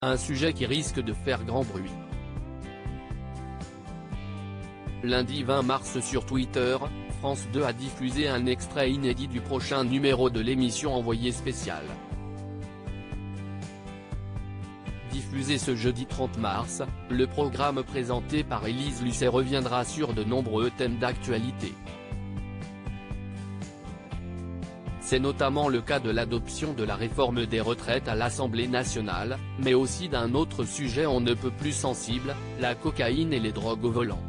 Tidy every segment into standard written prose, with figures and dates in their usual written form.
Un sujet qui risque de faire grand bruit. Lundi 20 mars sur Twitter, France 2 a diffusé un extrait inédit du prochain numéro de l'émission Envoyé spécial. Diffusé ce jeudi 30 mars, le programme présenté par Élise Lucet reviendra sur de nombreux thèmes d'actualité. C'est notamment le cas de l'adoption de la réforme des retraites à l'Assemblée nationale, mais aussi d'un autre sujet on ne peut plus sensible, la cocaïne et les drogues au volant.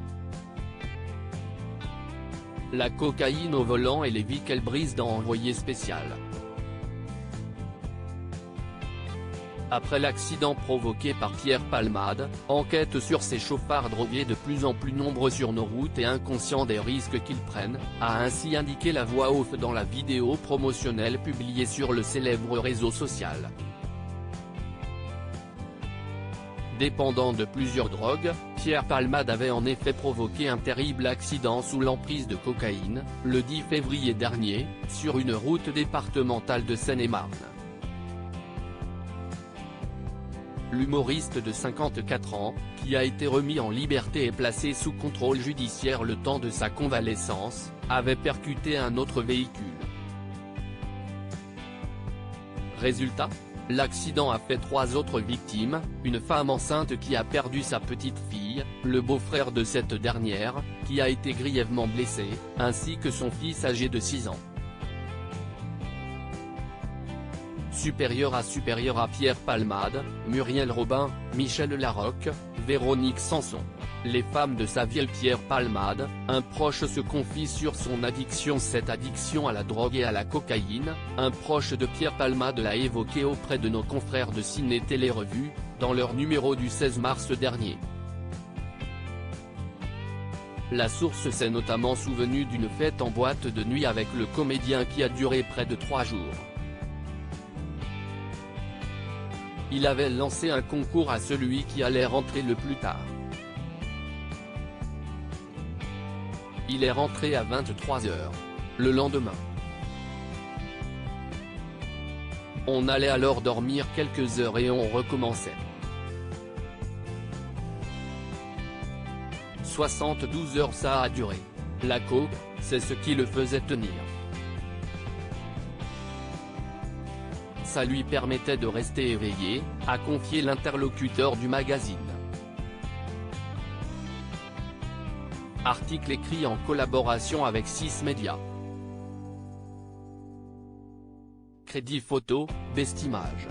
La cocaïne au volant et les vies qu'elle brise dans Envoyé spécial. Après l'accident provoqué par Pierre Palmade, enquête sur ces chauffards drogués de plus en plus nombreux sur nos routes et inconscients des risques qu'ils prennent, a ainsi indiqué la voix off dans la vidéo promotionnelle publiée sur le célèbre réseau social. Dépendant de plusieurs drogues, Pierre Palmade avait en effet provoqué un terrible accident sous l'emprise de cocaïne, le 10 février dernier, sur une route départementale de Seine-et-Marne. L'humoriste de 54 ans, qui a été remis en liberté et placé sous contrôle judiciaire le temps de sa convalescence, avait percuté un autre véhicule. Résultat ? L'accident a fait 3 autres victimes, une femme enceinte qui a perdu sa petite fille, le beau-frère de cette dernière, qui a été grièvement blessé, ainsi que son fils âgé de 6 ans. Supérieur à Pierre Palmade, Muriel Robin, Michel Larocque, Véronique Sanson. Les femmes de sa ville Pierre Palmade, un proche se confie sur son addiction. Cette addiction à la drogue et à la cocaïne, un proche de Pierre Palmade l'a évoqué auprès de nos confrères de Ciné Télé Revue, dans leur numéro du 16 mars dernier. La source s'est notamment souvenue d'une fête en boîte de nuit avec le comédien qui a duré près de 3 jours. Il avait lancé un concours à celui qui allait rentrer le plus tard. Il est rentré à 23 h, le lendemain. On allait alors dormir quelques heures et on recommençait. 72 heures ça a duré. La coke, c'est ce qui le faisait tenir. Ça lui permettait de rester éveillé, a confié l'interlocuteur du magazine. Article écrit en collaboration avec 6 médias. Crédit photo, Bestimage.